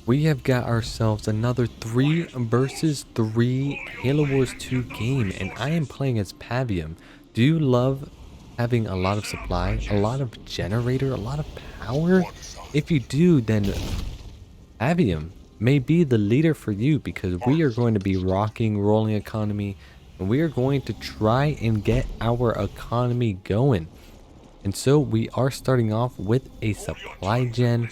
We have got ourselves another 3 versus 3 Halo Wars 2 game, and I am playing as Pavium. Do you love having a lot of supply, a lot of generator, a lot of power? If you do, then Pavium may be the leader for you because we are going to be rocking rolling economy and we are going to try and get our economy going. And so we are starting off with a supply gen.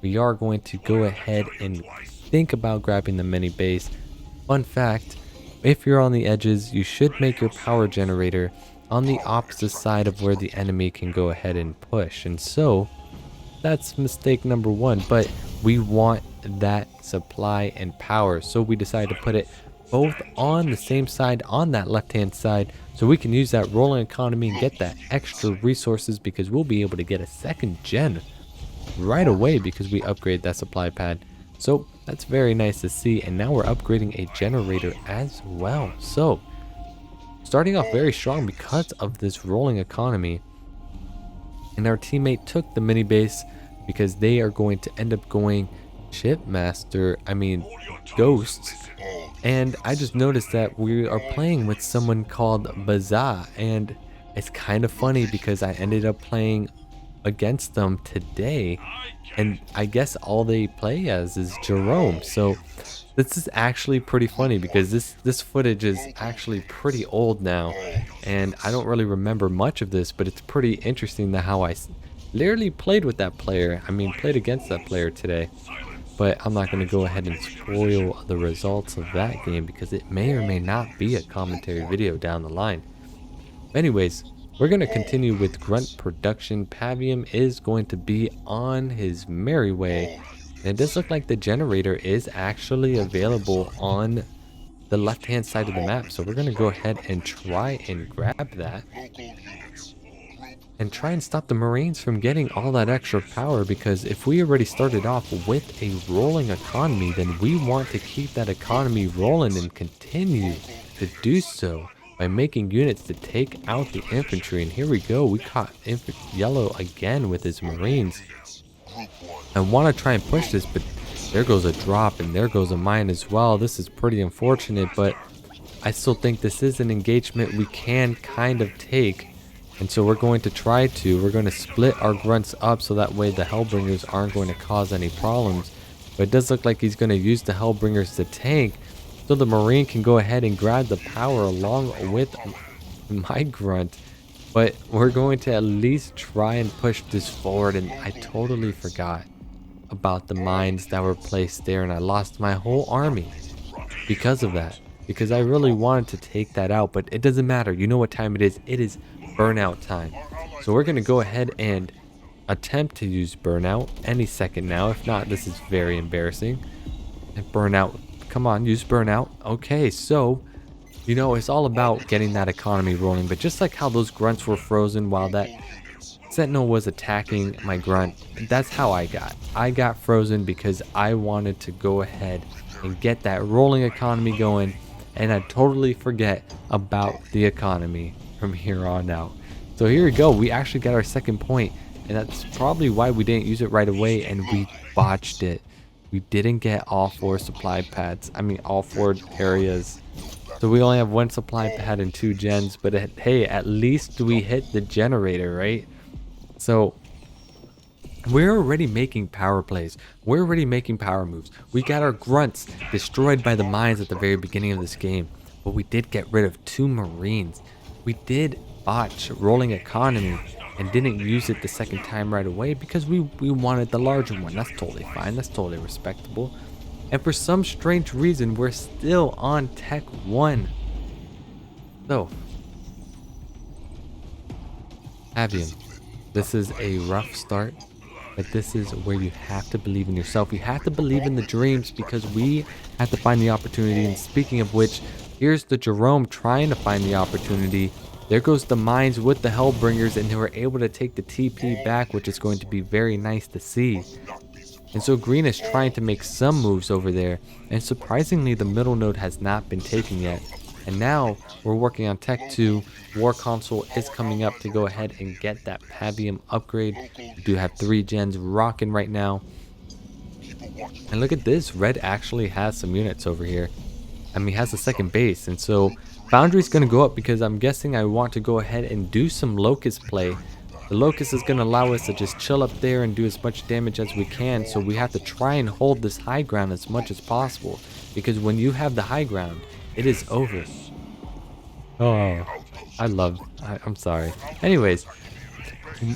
We are going to go ahead and think about grabbing the mini base. Fun fact, if you're on the edges, you should make your power generator on the opposite side of where the enemy can go ahead and push. And so that's mistake number one, but we want that supply and power. So we decided to put it both on the same side on that left hand side so we can use that rolling economy and get that extra resources because we'll be able to get a second gen right away because we upgrade that supply pad. So that's very nice to see. And now we're upgrading a generator as well. So starting off very strong because of this rolling economy. And our teammate took the mini base because they are going to end up going ghosts. And I just noticed that we are playing with someone called Bazaar, and it's kind of funny because I ended up playing against them today, and I guess all they play as is Jerome. So this is actually pretty funny because this footage is actually pretty old now, and I don't really remember much of this, but it's pretty interesting that how I literally played with that player. Played against that player today. But I'm not going to go ahead and spoil the results of that game because it may or may not be a commentary video down the line. Anyways, we're going to continue with grunt production. Pavium is going to be on his merry way. And it does look like the generator is actually available on the left hand side of the map. So we're going to go ahead and try and grab that. And try and stop the Marines from getting all that extra power, because if we already started off with a rolling economy, then we want to keep that economy rolling and continue to do so by making units to take out the infantry. And here we go, we caught yellow again with his Marines. I want to try and push this, but there goes a drop and there goes a mine as well. This is pretty unfortunate, but I still think this is an engagement we can kind of take. And so we're going to split our grunts up so that way the Hellbringers aren't going to cause any problems. But it does look like he's going to use the Hellbringers to tank so the Marine can go ahead and grab the power along with my grunt. But we're going to at least try and push this forward, and I totally forgot about the mines that were placed there, and I lost my whole army because of that. Because I really wanted to take that out, but it doesn't matter. You know what time it is? It is burnout time. So we're going to go ahead and attempt to use burnout any second now. If not, this is very embarrassing. And burnout, come on, use burnout. Okay, so you know, it's all about getting that economy rolling. But just like how those grunts were frozen while that sentinel was attacking my grunt, that's how I got frozen because I wanted to go ahead and get that rolling economy going, and I totally forget about the economy from here on out. So here we go, we actually got our second point, and that's probably why we didn't use it right away, and we botched it. We didn't get all 4 supply pads, all 4 areas. So we only have 1 supply pad and 2 gens, but hey, at least we hit the generator, right? So we're already making power plays. We're already making power moves. We got our grunts destroyed by the mines at the very beginning of this game, but we did get rid of 2 Marines. We did botch rolling economy and didn't use it the second time right away because we wanted the larger one. That's totally fine. That's totally respectable. And for some strange reason, we're still on Tech 1. So, Pavium, this is a rough start, but this is where you have to believe in yourself. You have to believe in the dreams because we have to find the opportunity. And speaking of which, here's the Jerome trying to find the opportunity. There goes the mines with the Hellbringers, and they were able to take the TP back, which is going to be very nice to see. And so green is trying to make some moves over there, and surprisingly the middle node has not been taken yet. And now we're working on Tech 2. War Console is coming up to go ahead and get that Pavium upgrade. We do have 3 gens rocking right now. And look at this, red actually has some units over here. I mean, has a second base, and so Foundry's going to go up because I'm guessing I want to go ahead and do some Locust play. The Locust is going to allow us to just chill up there and do as much damage as we can, so we have to try and hold this high ground as much as possible, because when you have the high ground, it is over. Oh, I'm sorry. Anyways,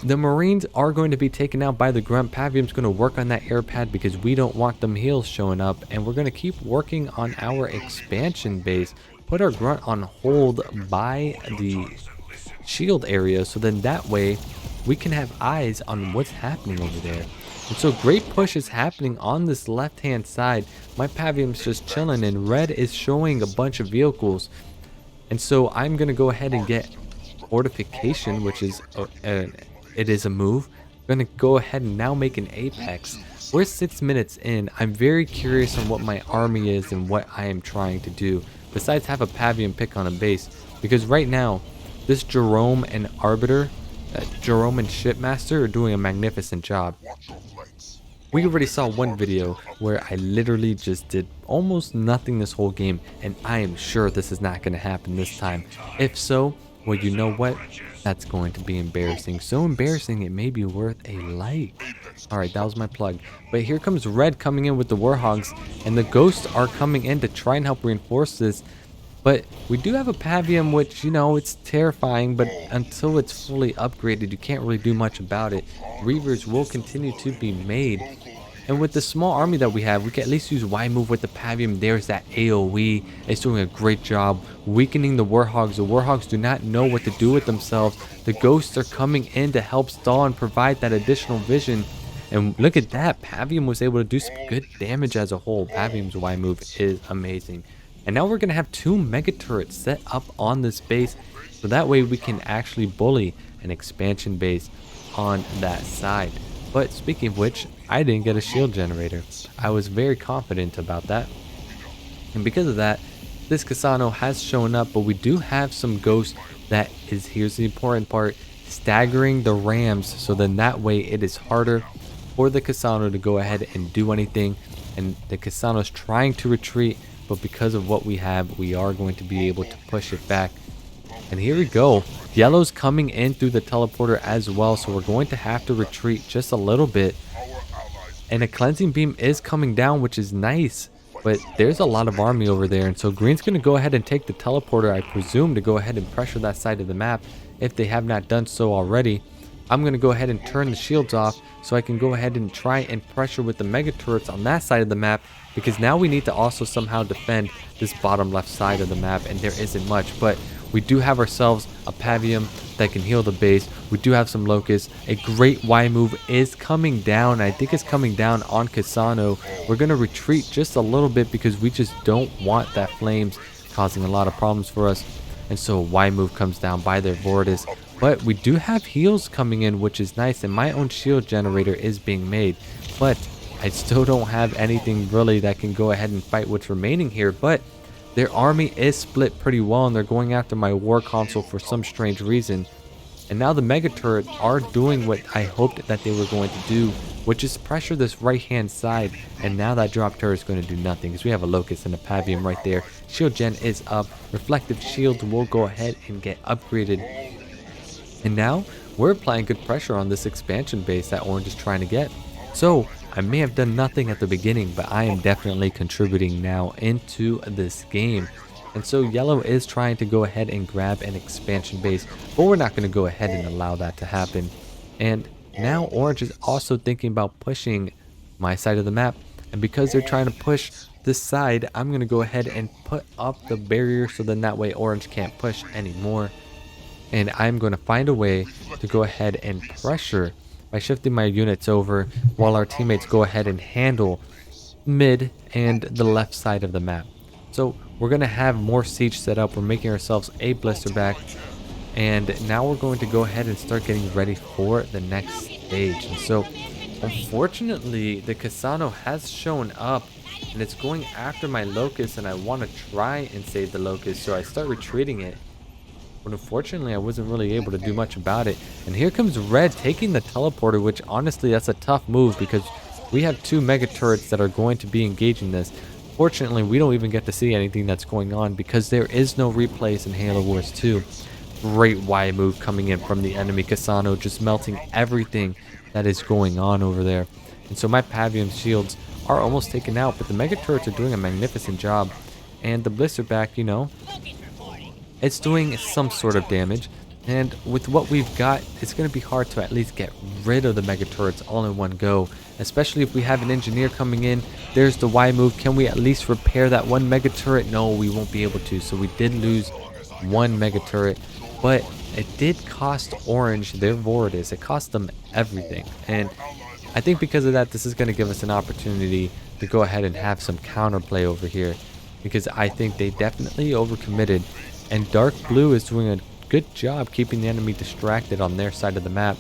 the Marines are going to be taken out by the Grunt. Pavium's going to work on that air pad because we don't want them heals showing up. And we're going to keep working on our expansion base. Put our Grunt on hold by the shield area. So then that way we can have eyes on what's happening over there. And so great push is happening on this left-hand side. My Pavium's just chilling and red is showing a bunch of vehicles. And so I'm going to go ahead and get fortification, which is it is a move. I'm gonna go ahead and now make an apex. We're 6 minutes in. I'm very curious on what my army is and what I am trying to do, besides have a Pavium pick on a base, because right now this Jerome and Arbiter, Jerome and Shipmaster are doing a magnificent job. We already saw one video where I literally just did almost nothing this whole game, and I am sure this is not going to happen this time. If so, well, you know what? That's going to be embarrassing. So embarrassing, it may be worth a like. Alright, that was my plug. But here comes red coming in with the Warhogs, and the ghosts are coming in to try and help reinforce this. But we do have a Pavium, which, you know, it's terrifying, but until it's fully upgraded, you can't really do much about it. Reavers will continue to be made. And with the small army that we have, we can at least use Y move with the Pavium. There's that AoE. It's doing a great job weakening the Warhogs. The Warhogs do not know what to do with themselves. The ghosts are coming in to help stall and provide that additional vision. And look at that. Pavium was able to do some good damage as a whole. Pavium's Y move is amazing. And now we're going to have 2 mega turrets set up on this base. So that way we can actually bully an expansion base on that side. But speaking of which, I didn't get a shield generator. I was very confident about that. And because of that, this Cassano has shown up, but we do have some ghosts that is, here's the important part, staggering the rams. So then that way it is harder for the Cassano to go ahead and do anything. And the Cassano's trying to retreat, but because of what we have, we are going to be able to push it back. And here we go. Yellow's coming in through the teleporter as well, so we're going to have to retreat just a little bit. And a cleansing beam is coming down, which is nice, but there's a lot of army over there. And so green's going to go ahead and take the teleporter, I presume, to go ahead and pressure that side of the map if they have not done so already. I'm going to go ahead and turn the shields off so I can go ahead and try and pressure with the mega turrets on that side of the map, because now we need to also somehow defend this bottom left side of the map, and there isn't much. But we do have ourselves a Pavium that can heal the base. We do have some Locusts. A great Y move is coming down. I think it's coming down on Cassano. We're going to retreat just a little bit because we just don't want that flames causing a lot of problems for us. And so Y move comes down by their Vortis. But we do have heals coming in, which is nice. And my own shield generator is being made. But I still don't have anything really that can go ahead and fight what's remaining here. But their army is split pretty well, and they're going after my war console for some strange reason. And now the mega turrets are doing what I hoped that they were going to do, which is pressure this right hand side. And now that drop turret is going to do nothing because we have a Locust and a Pavium right there. Shield gen is up. Reflective shields will go ahead and get upgraded. And now we're applying good pressure on this expansion base that Orange is trying to get. So I may have done nothing at the beginning, but I am definitely contributing now into this game. And so Yellow is trying to go ahead and grab an expansion base, but we're not going to go ahead and allow that to happen. And now Orange is also thinking about pushing my side of the map. And because they're trying to push this side, I'm going to go ahead and put up the barrier so then that way Orange can't push anymore. And I'm going to find a way to go ahead and pressure by shifting my units over while our teammates go ahead and handle mid and the left side of the map. So we're going to have more siege set up. We're making ourselves a blister back. And now we're going to go ahead and start getting ready for the next stage. And so unfortunately, the Cassano has shown up and it's going after my Locust, and I want to try and save the Locust. So I start retreating it. But unfortunately, I wasn't really able to do much about it. And here comes Red taking the teleporter, which honestly, that's a tough move because We have two mega turrets that are going to be engaging this. Fortunately, we don't even get to see anything that's going on because there is no replays in Halo Wars 2. Great Y move coming in from the enemy Cassano, just melting everything that is going on over there. And so my Pavium shields are almost taken out, but the mega turrets are doing a magnificent job. And the Blisterback, you know, it's doing some sort of damage. And with what we've got, it's going to be hard to at least get rid of the mega turrets all in one go. Especially if we have an engineer coming in. There's the Y move. Can we at least repair that one mega turret? No, we won't be able to. So we did lose one mega turret. But it did cost Orange their Vortis. It cost them everything. And I think because of that, this is going to give us an opportunity to go ahead and have some counterplay over here. Because I think they definitely overcommitted. And Dark Blue is doing a good job keeping the enemy distracted on their side of the map.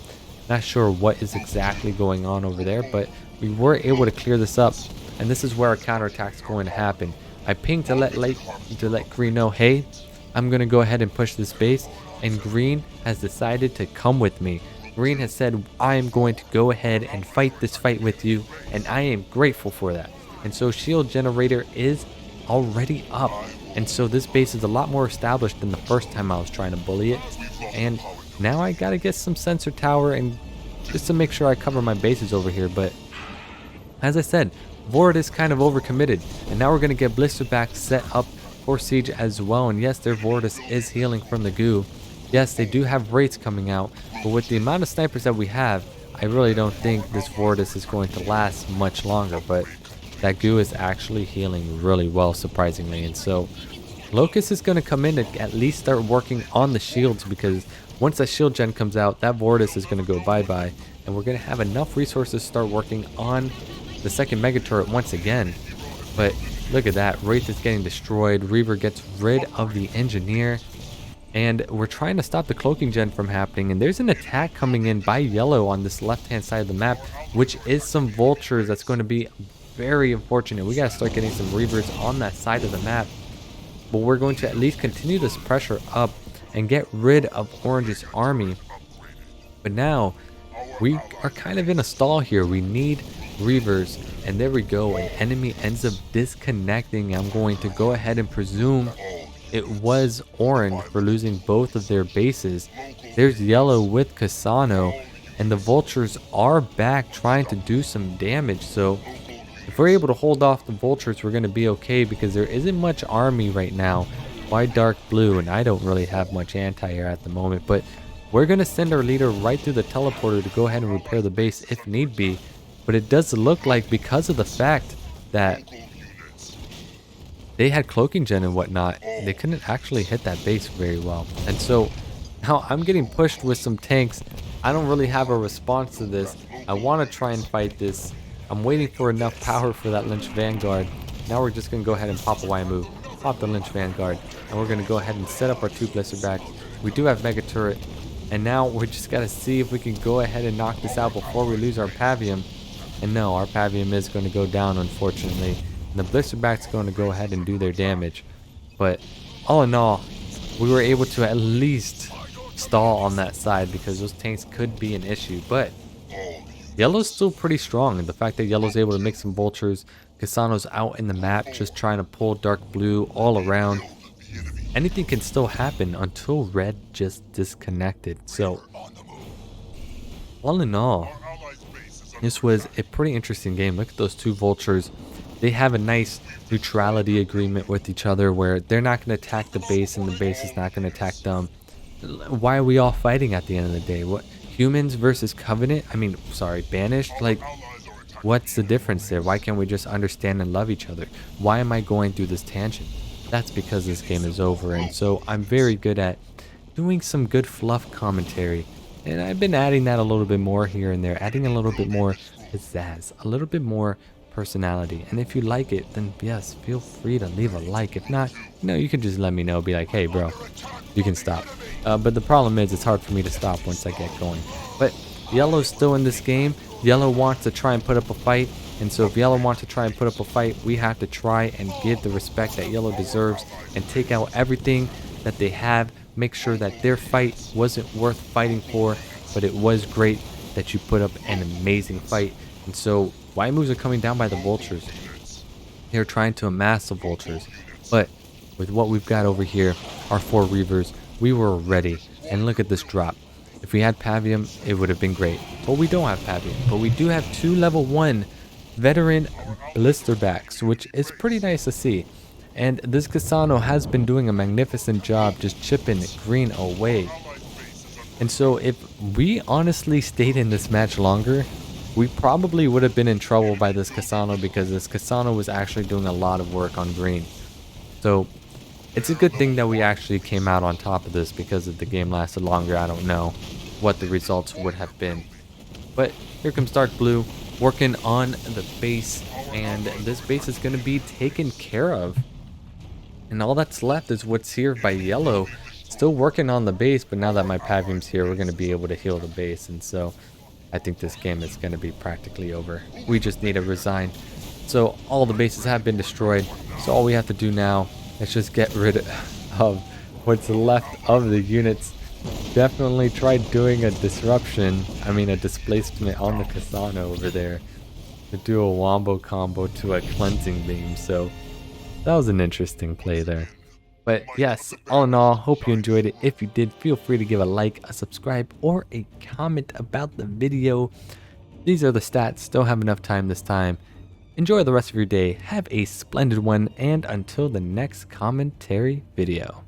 Not sure what is exactly going on over there, but we were able to clear this up. And this is where our counterattack is going to happen. I pinged to let Green know, hey, I'm going to go ahead and push this base. And Green has decided to come with me. Green has said, I am going to go ahead and fight this fight with you. And I am grateful for that. And so shield generator is already up. And so this base is a lot more established than the first time I was trying to bully it. And now I gotta get some sensor tower and just to make sure I cover my bases over here. But as I said, Vord is kind of overcommitted. And now we're gonna get Blisterback set up for siege as well. And yes, their Vortis is healing from the goo. Yes, they do have rates coming out. But with the amount of snipers that we have, I really don't think this Vortis is going to last much longer. But that goo is actually healing really well, surprisingly. And so Locust is going to come in and at least start working on the shields, because once that shield gen comes out, that Vortis is going to go bye-bye. And we're going to have enough resources to start working on the second mega turret once again. But look at that. Wraith is getting destroyed. Reaver gets rid of the engineer. And we're trying to stop the cloaking gen from happening. And there's an attack coming in by yellow on this left-hand side of the map, which is some vultures. That's going to be very unfortunate. We got to start getting some Reavers on that side of the map. But we're going to at least continue this pressure up and get rid of Orange's army. But now we are kind of in a stall here. We need Reavers. And there we go. An enemy ends up disconnecting. I'm going to go ahead and presume it was Orange for losing both of their bases. There's yellow with Cassano. And the vultures are back trying to do some damage. So if we're able to hold off the vultures, we're going to be okay, because there isn't much army right now by Dark Blue, and I don't really have much anti-air at the moment. But we're going to send our leader right through the teleporter to go ahead and repair the base if need be. But it does look like, because of the fact that they had cloaking gen and whatnot, they couldn't actually hit that base very well. And so now I'm getting pushed with some tanks. I don't really have a response to this. I want to try and fight this. I'm waiting for enough power for that Lynch Vanguard. Now we're just going to go ahead and pop a Y move. Pop the Lynch Vanguard. And we're going to go ahead and set up our two Blisterbacks. We do have Mega Turret. And now we just got to see if we can go ahead and knock this out before we lose our Pavium. And no, our Pavium is going to go down, unfortunately. And the Blisterback's going to go ahead and do their damage. But all in all, we were able to at least stall on that side, because those tanks could be an issue. But Yellow's still pretty strong, and the fact that Yellow's able to make some vultures, Cassano's out in the map just trying to pull Dark Blue all around. Anything can still happen until Red just disconnected. So all in all, this was a pretty interesting game. Look at those two vultures. They have a nice neutrality agreement with each other where they're not going to attack the base and the base is not going to attack them. Why are we all fighting at the end of the day? What? Humans versus Covenant? I mean, sorry, Banished? Like, what's the difference there? Why can't we just understand and love each other? Why am I going through this tangent? That's because this game is over. And so I'm very good at doing some good fluff commentary. And I've been adding that a little bit more here and there. Adding a little bit more pizzazz. A little bit more personality. And if you like it, then yes, feel free to leave a like. If not, you can just let me know. Be like, hey, bro, you can stop. But the problem is, it's hard for me to stop once I get going. But Yellow's still in this game. Yellow wants to try and put up a fight. And so if Yellow wants to try and put up a fight, we have to try and give the respect that Yellow deserves and take out everything that they have. Make sure that their fight wasn't worth fighting for, but it was great that you put up an amazing fight. And so White moves are coming down by the vultures. They're trying to amass the vultures. But with what we've got over here, our 4 Reavers, we were ready. And look at this drop. If we had Pavium, it would have been great. But we don't have Pavium. But we do have 2 level 1 veteran blisterbacks, which is pretty nice to see. And this Kasano has been doing a magnificent job just chipping green away. And so if we honestly stayed in this match longer, we probably would have been in trouble by this Kasano, because this Kasano was actually doing a lot of work on green. So it's a good thing that we actually came out on top of this, because if the game lasted longer, I don't know what the results would have been. But here comes Dark Blue working on the base, and this base is going to be taken care of. And all that's left is what's here by Yellow. Still working on the base, but now that my Pavium's here, we're going to be able to heal the base. And so I think this game is going to be practically over. We just need to resign. So all the bases have been destroyed. So all we have to do now is just get rid of what's left of the units. Definitely tried doing a disruption, a displacement on the Kasano over there to do a wombo combo to a cleansing beam. So that was an interesting play there. But yes, all in all, hope you enjoyed it. If you did, feel free to give a like, a subscribe, or a comment about the video. These are the stats. Don't have enough time this time. Enjoy the rest of your day. Have a splendid one, and until the next commentary video.